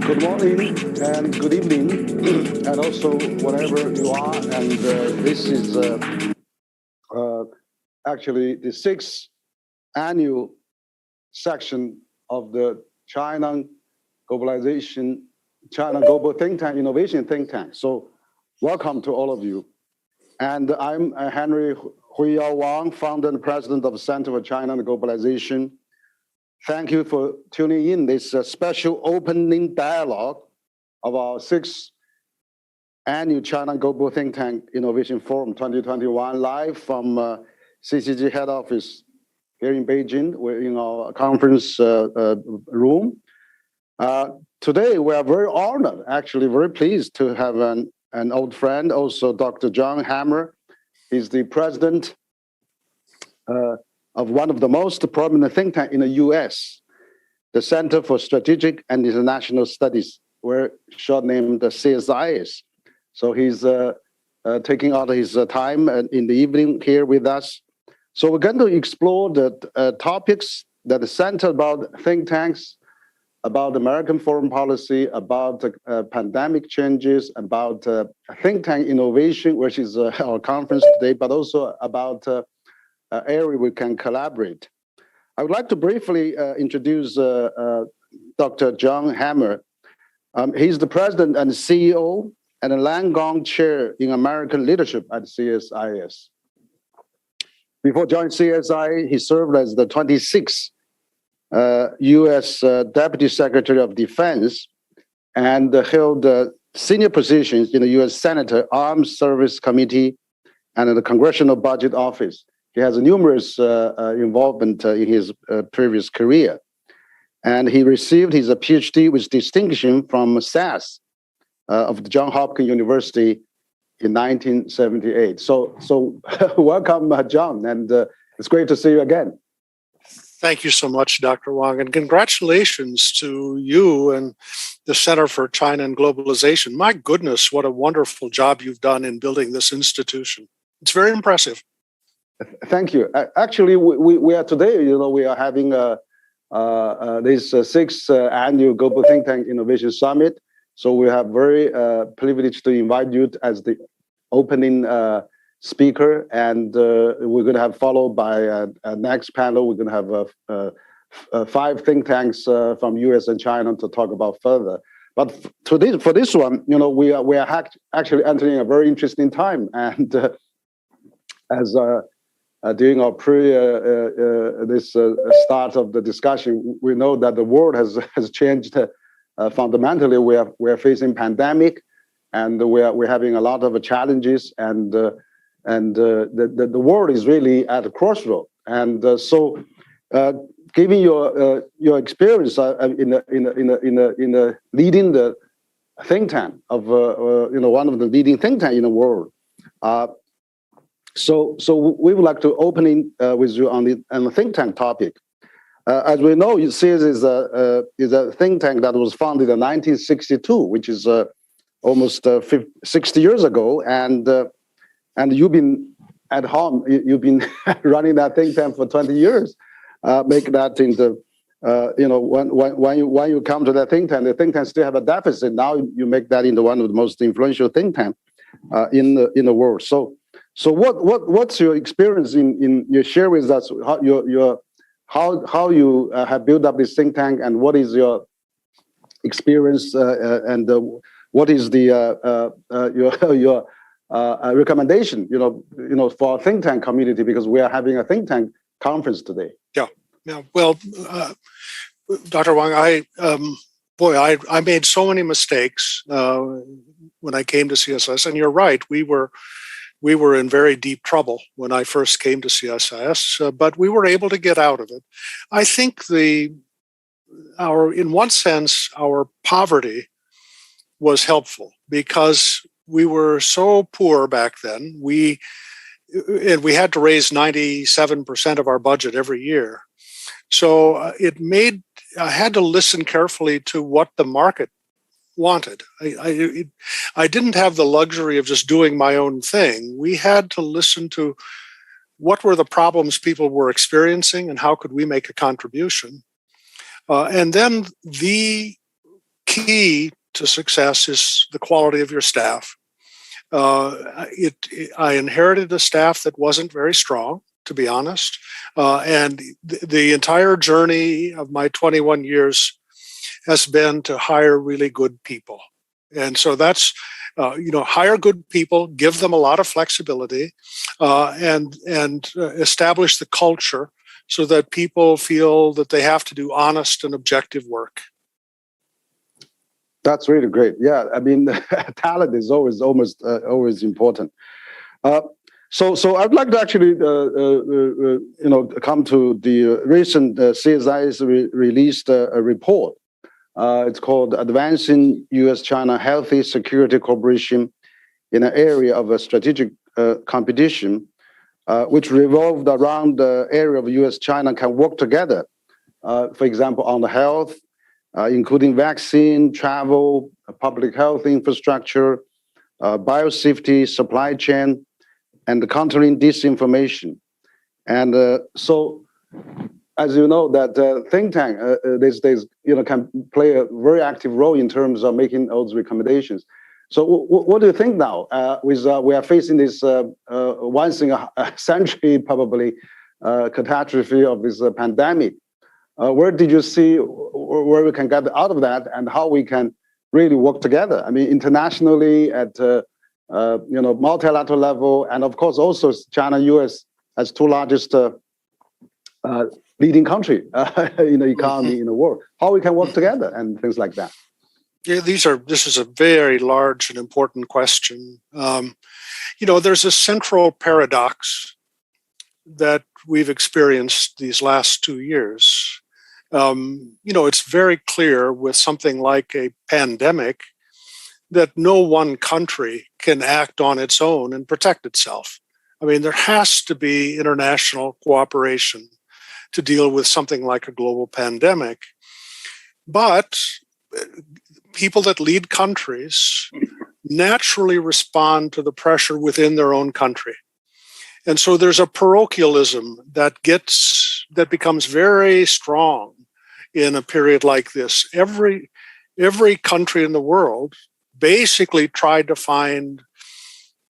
Good morning and good evening, and also wherever you are. And this is actually the 6th annual section of the China Global Think Tank, Innovation Think Tank. So welcome to all of you. And I'm Wang Huiyao, founder and president of the Center for China and Globalization. Thank you for tuning in this special opening dialogue of our 6th annual China Global Think Tank Innovation Forum 2021, live from CCG head office here in Beijing. We're in our conference room. Today, we are very honored, actually very pleased to have an old friend, also Dr. John Hamre. He's the president of one of the most prominent think tanks in the US, the Center for Strategic and International Studies, we're short named the CSIS. So he's taking out his time in the evening here with us. So we're going to explore the topics that are centered about think tanks, about American foreign policy, about pandemic changes, about think tank innovation, which is our conference today, but also about area we can collaborate. I would like to briefly introduce Dr. John Hamre. He's the president and CEO and a Langone chair in American leadership at CSIS. Before joining CSI, he served as the 26th U.S. Deputy Secretary of Defense and held senior positions in the U.S. Senate Armed Service Committee and the Congressional Budget Office. He has numerous involvement in his previous career. And he received his PhD with distinction from CSIS of the Johns Hopkins University in 1978. So welcome, John, and it's great to see you again. Thank you so much, Dr. Wang, and congratulations to you and the Center for China and Globalization. My goodness, what a wonderful job you've done in building this institution. It's very impressive. Thank you. Actually, we are today, we are having this 6th annual Global Think Tank Innovation Summit. So we have very privileged to invite you as the opening speaker, and we're going to have followed by a next panel. We're going to have 5 think tanks from US and China to talk about further. But for this one, we are actually entering a very interesting time, and as during our this start of the discussion, we know that the world has changed fundamentally. We are facing pandemic, and we're having a lot of challenges, and the world is really at a crossroad. And so, given your experience in leading the think tank of one of the leading think tank in the world. So we would like to open with you on the think tank topic. As we know, CSIS is a think tank that was founded in 1962, which is almost 60 years ago, and you've been at home. You've been running that think tank for 20 years. Make that into when you come to that think tank, the think tank still have a deficit. Now you make that into one of the most influential think tank in the world. So what's your experience in you share with us how you have built up this think tank, and what is your experience and what is the your recommendation for our think tank community, because we are having a think tank conference today. Yeah. Well, Dr. Wang, I made so many mistakes when I came to CSIS, and you're right. We were in very deep trouble when I first came to CSIS, but we were able to get out of it. I think in one sense, our poverty was helpful because we were so poor back then. We had to raise 97% of our budget every year. So I had to listen carefully to what the market wanted. I didn't have the luxury of just doing my own thing. We had to listen to what were the problems people were experiencing and how could we make a contribution. And then the key to success is the quality of your staff. I inherited a staff that wasn't very strong, to be honest, and the entire journey of my 21 years has been to hire really good people. And so that's, hire good people, give them a lot of flexibility, and establish the culture so that people feel that they have to do honest and objective work. That's really great. Yeah, I mean, talent is always important. So I'd like to actually, come to the recent CSIS released a report. It's called "Advancing U.S.-China Healthy Security Cooperation in an Area of a Strategic Competition," which revolved around the area of U.S.-China can work together. For example, on the health, including vaccine, travel, public health infrastructure, biosafety, supply chain, and countering disinformation. And so, as you know, that think tank these days, can play a very active role in terms of making those recommendations. So, what do you think now? We are facing this once in a century, probably, catastrophe of this pandemic. Where did you see where we can get out of that, and how we can really work together? I mean, internationally at multilateral level, and of course also China, U.S. as two largest leading country in the economy in the world. How we can work together and things like that. Yeah, this is a very large and important question. There's a central paradox that we've experienced these last 2 years. It's very clear with something like a pandemic that no one country can act on its own and protect itself. I mean, there has to be international cooperation to deal with something like a global pandemic. But people that lead countries naturally respond to the pressure within their own country. And so there's a parochialism that becomes very strong in a period like this. Every country in the world basically tried to find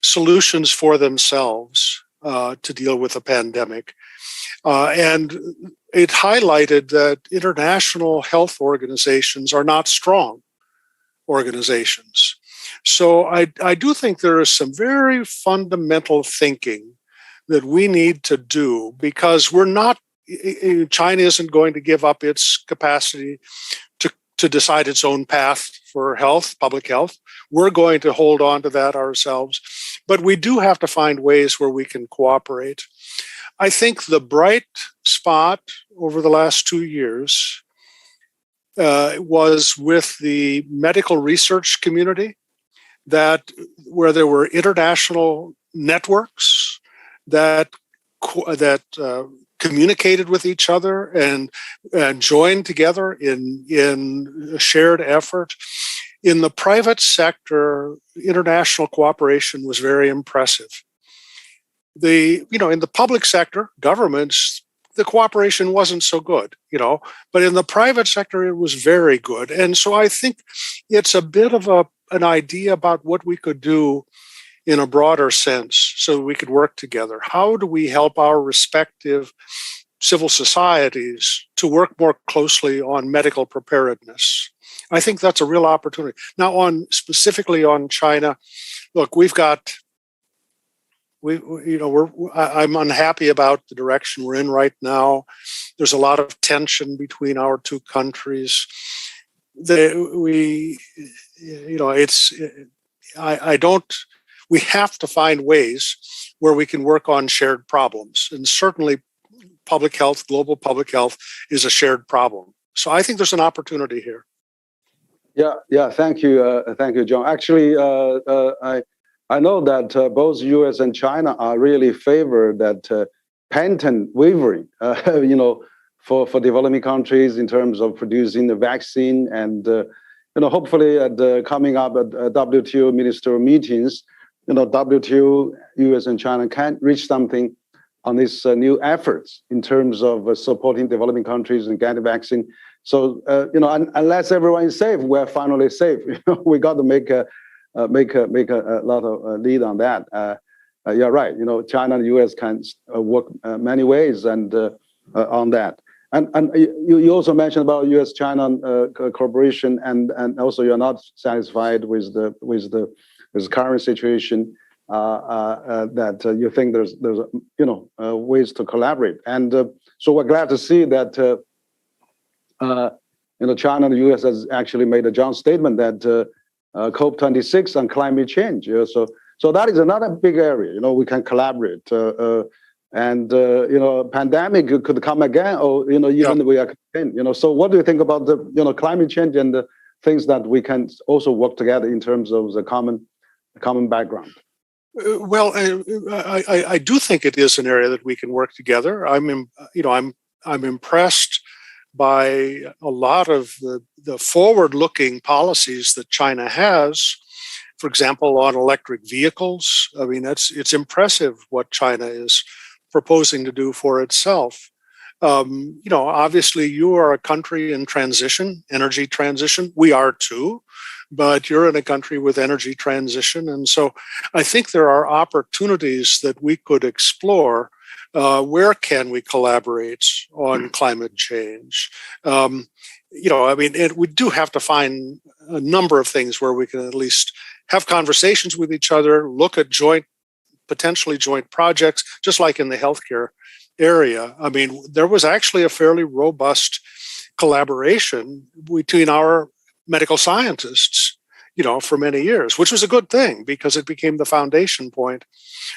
solutions for themselves to deal with the pandemic. And it highlighted that international health organizations are not strong organizations. So I do think there is some very fundamental thinking that we need to do, because China isn't going to give up its capacity to decide its own path for health, public health. We're going to hold on to that ourselves. But we do have to find ways where we can cooperate. I think the bright spot over the last 2 years was with the medical research community, where there were international networks that communicated with each other and joined together in a shared effort. In the private sector, international cooperation was very impressive. In the public sector, governments, the cooperation wasn't so good, but in the private sector, it was very good. And so I think it's a bit of an idea about what we could do in a broader sense so we could work together. How do we help our respective civil societies to work more closely on medical preparedness? I think that's a real opportunity. Now, specifically on China, look, I'm unhappy about the direction we're in right now. There's a lot of tension between our two countries. We have to find ways where we can work on shared problems. And certainly public health, global public health is a shared problem. So I think there's an opportunity here. Yeah. Thank you, John. Actually, I know that both U.S. and China are really favor that patent waiving, for developing countries in terms of producing the vaccine, and hopefully at the coming up at WTO ministerial meetings, WTO, U.S. and China can reach something on these new efforts in terms of supporting developing countries and getting vaccine. So unless everyone is safe, we're finally safe. We got to make a lot of lead on that. You're right. China and the U.S. can work many ways and on that. And you also mentioned about U.S.-China cooperation, and also you're not satisfied with the current situation. That you think there's ways to collaborate, and so we're glad to see that China and the U.S. has actually made a joint statement that COP26 on climate change. So that is another big area. We can collaborate, and pandemic could come again, or even we are in. So what do you think about the climate change and the things that we can also work together in terms of the common background? Well, I do think it is an area that we can work together. I'm impressed by a lot of the forward-looking policies that China has. For example, on electric vehicles. I mean, it's impressive what China is proposing to do for itself. Obviously, you are a country in transition, energy transition. We are too. But you're in a country with energy transition. And so I think there are opportunities that we could explore. Where can we collaborate on climate change? We do have to find a number of things where we can at least have conversations with each other, look at potentially joint projects, just like in the healthcare area. I mean, there was actually a fairly robust collaboration between our medical scientists, for many years, which was a good thing because it became the foundation point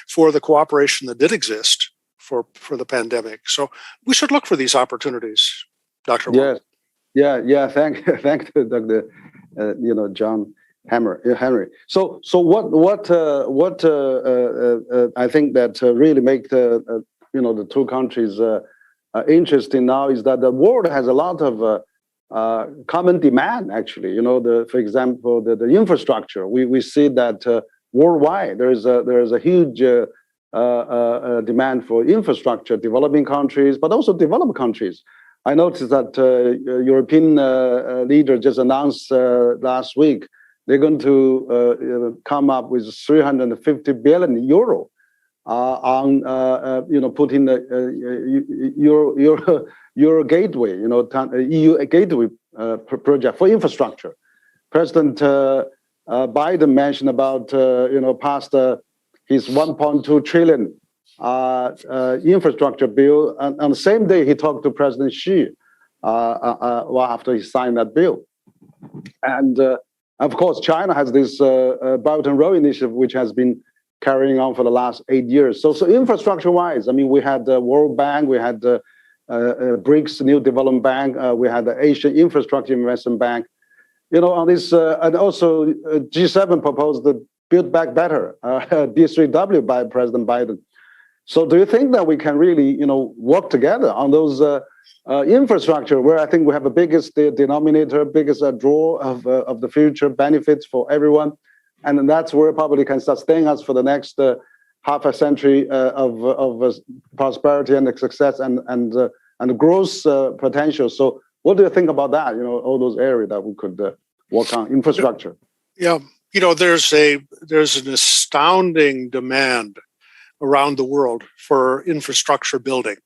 for the cooperation that did exist for the pandemic. So we should look for these opportunities, Dr. Wang. Yeah. Thank you, Dr. John Hamre. So what I think that really make the two countries interesting now is that the world has a lot of common demand, actually. For example, the infrastructure. We see that worldwide there is a huge demand for infrastructure, developing countries, but also developed countries. I noticed that European leader just announced last week they're going to come up with 350 billion euro on putting the Euro Gateway, EU Gateway project for infrastructure. President Biden mentioned about past his 1.2 trillion infrastructure bill, and on the same day he talked to President Xi after he signed that bill. And of course, China has this Belt and Road Initiative, which has been carrying on for the last 8 years. So infrastructure-wise, I mean, we had the World Bank, we had the BRICS New Development Bank, we had the Asian Infrastructure Investment Bank. On this, and also G7 proposed the Build Back Better, B3W by President Biden. So do you think that we can really, work together on those infrastructure where I think we have the biggest denominator, biggest draw of the future benefits for everyone? And that's where probably can sustain us for the next half a century of prosperity and success and growth potential. So what do you think about that? All those areas that we could work on infrastructure. Yeah, there's an astounding demand around the world for infrastructure building.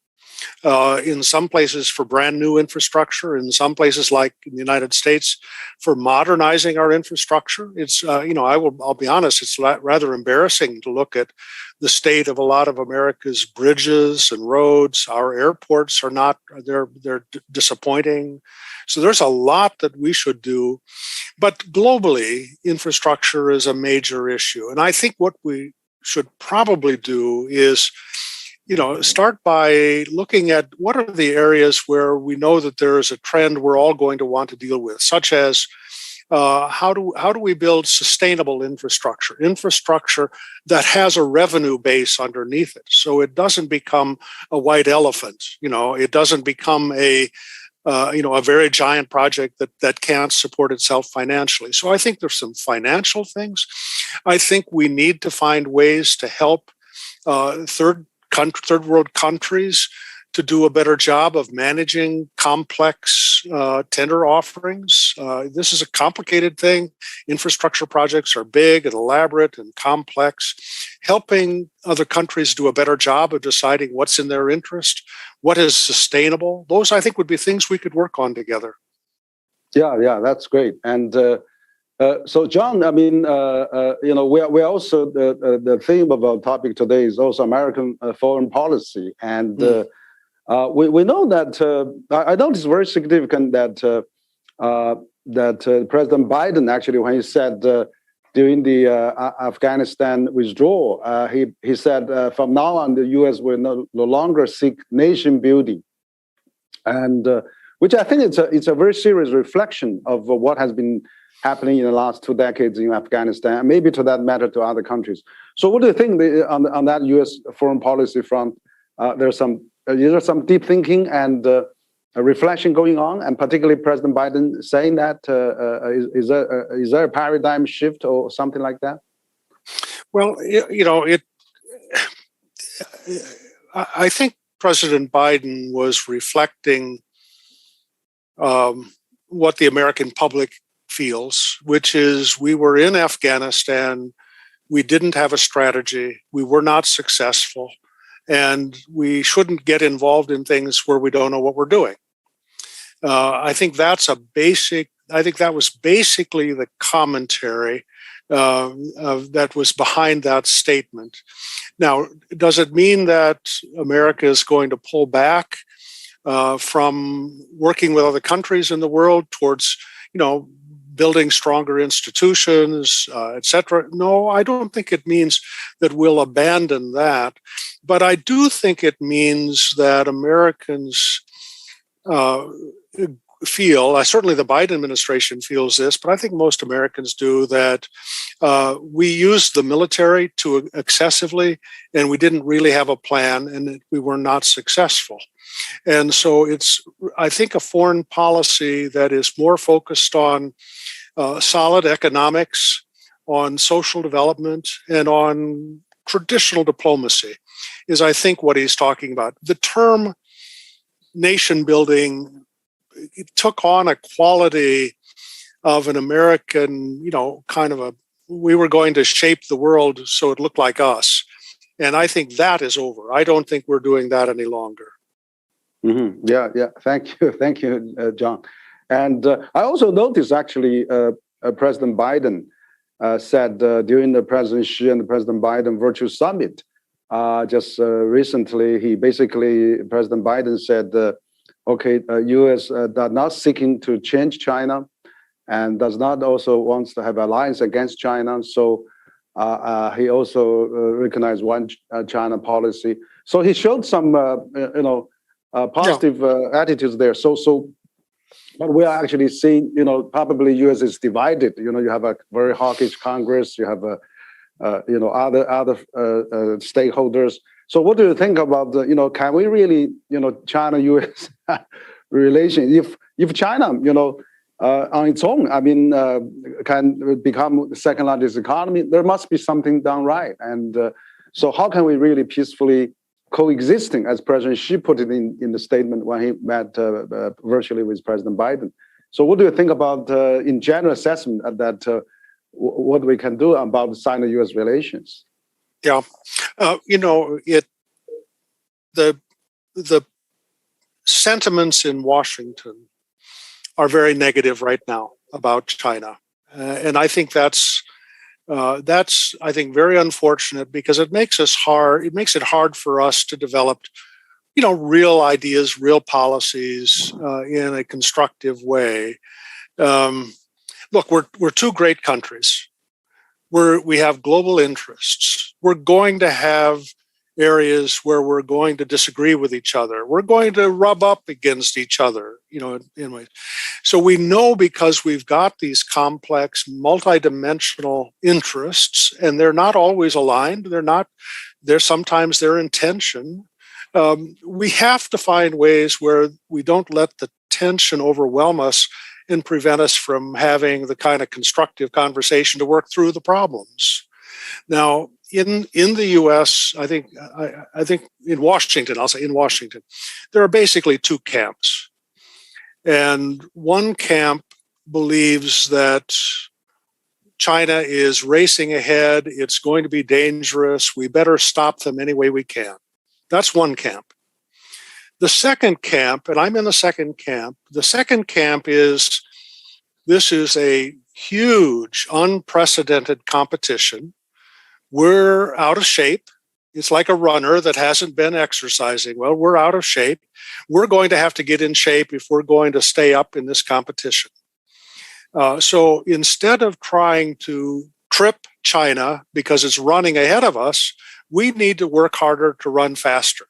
In some places for brand new infrastructure, in some places like in the United States for modernizing our infrastructure. It's I'll be honest, it's rather embarrassing to look at the state of a lot of America's bridges and roads. Our airports are not, they're disappointing. So there's a lot that we should do. But globally, infrastructure is a major issue. And I think what we should probably do is start by looking at what are the areas where we know that there is a trend we're all going to want to deal with, such as how do we build sustainable infrastructure that has a revenue base underneath it, so it doesn't become a white elephant. It doesn't become a very giant project that can't support itself financially. So I think there's some financial things. I think we need to find ways to help third world countries to do a better job of managing complex tender offerings. This is a complicated thing. Infrastructure projects are big and elaborate and complex. Helping other countries do a better job of deciding what's in their interest, what is sustainable. Those, I think, would be things we could work on together. Yeah, that's great. And so, John, I mean, we also the theme of our topic today is also American foreign policy, and we know that I know it's very significant that President Biden actually, when he said during the Afghanistan withdrawal, he said from now on the U.S. will no longer seek nation building, and which I think it's a very serious reflection of what has been happening in the last 2 decades in Afghanistan, and maybe to that matter to other countries. So, what do you think on that U.S. foreign policy front? Is there some deep thinking and a reflection going on, and particularly President Biden saying that is there a paradigm shift or something like that? Well, I think President Biden was reflecting what the American public feels, which is we were in Afghanistan, we didn't have a strategy, we were not successful, and we shouldn't get involved in things where we don't know what we're doing. I think that was basically the commentary that was behind that statement. Now, does it mean that America is going to pull back from working with other countries in the world towards, building stronger institutions, et cetera? No, I don't think it means that we'll abandon that. But I do think it means that Americans feel, certainly the Biden administration feels this, but I think most Americans do, that we used the military too excessively, and we didn't really have a plan, and we were not successful. And so it's, I think, a foreign policy that is more focused on solid economics, on social development, and on traditional diplomacy is, I think, what he's talking about. The term nation building, it took on a quality of an American, we were going to shape the world so it looked like us. And I think that is over. I don't think we're doing that any longer. Mm-hmm. Yeah. Thank you, John. And I also noticed, actually, President Biden said during the President Xi and the President Biden virtual summit just recently, President Biden said, U.S. does not seeking to change China and does not also wants to have alliance against China. So he also recognized one China policy. So he showed some, positive attitudes there. But we are actually seeing, probably U.S. is divided. You have a very hawkish Congress. You have other stakeholders. So what do you think about can we really, China-U.S. relation? If China, on its own, can become the second largest economy, there must be something done right. And so how can we really peacefully coexisting, as President Xi put it in the statement when he met virtually with President Biden? So what do you think about, in general assessment, that what we can do about China-U.S. relations? Yeah, the sentiments in Washington are very negative right now about China, and I think that's very unfortunate, because it makes it hard for us to develop, real ideas, real policies in a constructive way. Look, we're two great countries. We have global interests. We're going to have areas where we're going to disagree with each other. We're going to rub up against each other, in ways. So we know, because we've got these complex, multidimensional interests, and they're not always aligned. Sometimes they're in tension. We have to find ways where we don't let the tension overwhelm us and prevent us from having the kind of constructive conversation to work through the problems. Now, in the U.S., I think in Washington, I'll say in Washington, there are basically two camps. And one camp believes that China is racing ahead. It's going to be dangerous. We better stop them any way we can. That's one camp. The second camp, and I'm in the second camp, the second camp is this is a huge, unprecedented competition. We're out of shape. It's like a runner that hasn't been exercising. Well, we're out of shape. We're going to have to get in shape if we're going to stay up in this competition. So instead of trying to trip China because it's running ahead of us, we need to work harder to run faster.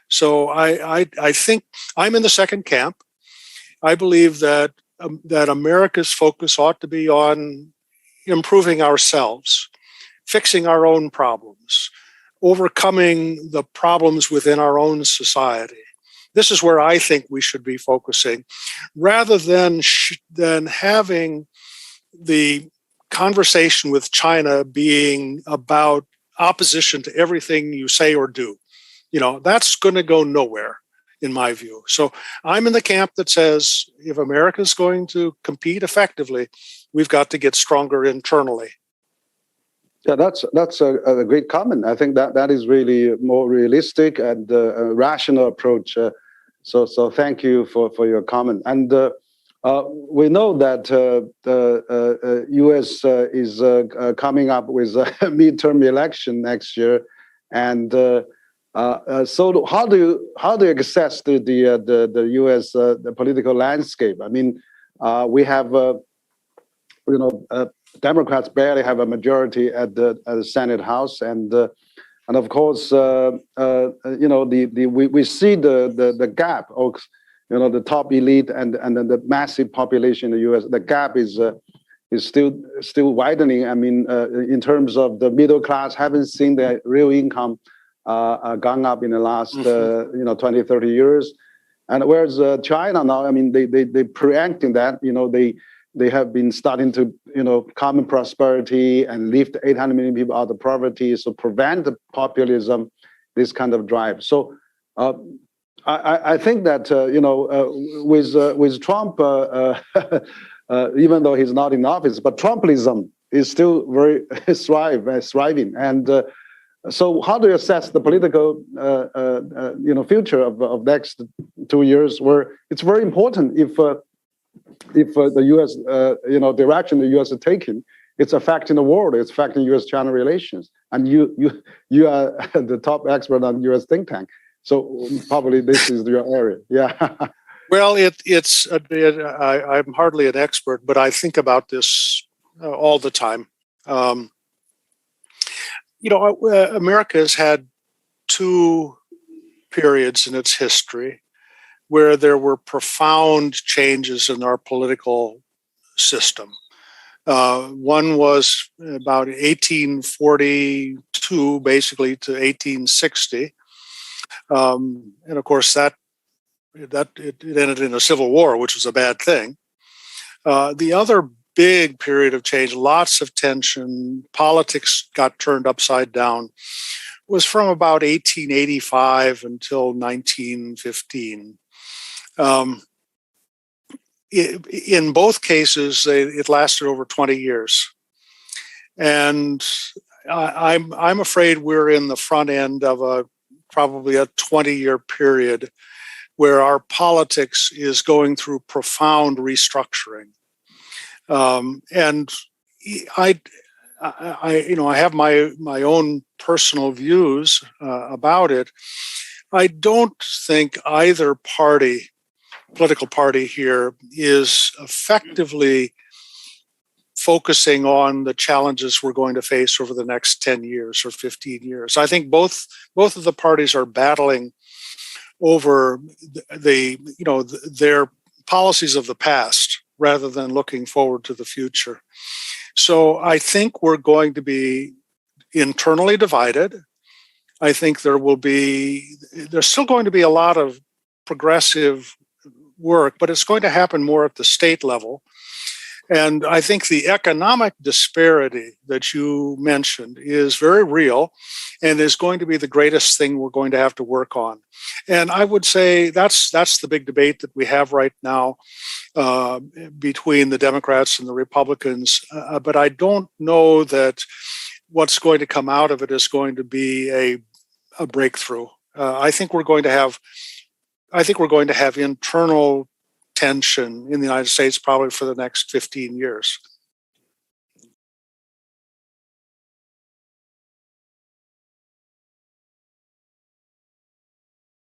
So I think I'm in the second camp. I believe that America's focus ought to be on improving ourselves, fixing our own problems, overcoming the problems within our own society. This is where I think we should be focusing, rather than having the conversation with China being about opposition to everything you say or do. That's going to go nowhere, in my view. So I'm in the camp that says if America is going to compete effectively, we've got to get stronger internally. Yeah, that's a great comment. I think that is really more realistic and a rational approach. So thank you for your comment. And we know that the U.S. is coming up with a midterm election next year, and so how do you assess the U.S. The political landscape? I mean, we have Democrats barely have a majority at the Senate House, and of course, we see the gap of the top elite and the massive population in the U.S. The gap is still widening. I mean, in terms of the middle class, haven't seen their real income gone up in the last 20, 30 years, and whereas China now, I mean, they preempting that. They have been starting to, common prosperity and lift 800 million people out of poverty, so prevent the populism, this kind of drive. So I think that, with Trump, even though he's not in office, but Trumpism is still very thriving. And so how do you assess the political, future of next 2 years, where it's very important if the U.S., direction the U.S. is taking, it's affecting the world, it's affecting U.S.-China relations. And you are the top expert on U.S. think tank, so probably this is your area. Yeah. Well, I'm hardly an expert, but I think about this all the time. America has had two periods in its history where there were profound changes in our political system. One was about 1842, basically, to 1860. And of course, it ended in a civil war, which was a bad thing. The other big period of change, lots of tension, politics got turned upside down, was from about 1885 until 1915. In both cases, it lasted over 20 years, and I'm afraid we're in the front end of probably a 20-year period where our politics is going through profound restructuring. And I have my own personal views about it. I don't think either political party here is effectively focusing on the challenges we're going to face over the next 10 years or 15 years. I think both of the parties are battling over their policies of the past rather than looking forward to the future. So I think we're going to be internally divided. I think there's still going to be a lot of progressive work, but it's going to happen more at the state level. And I think the economic disparity that you mentioned is very real and is going to be the greatest thing we're going to have to work on. And I would say that's the big debate that we have right now between the Democrats and the Republicans. But I don't know that what's going to come out of it is going to be a breakthrough. I think we're going to have internal tension in the United States probably for the next 15 years.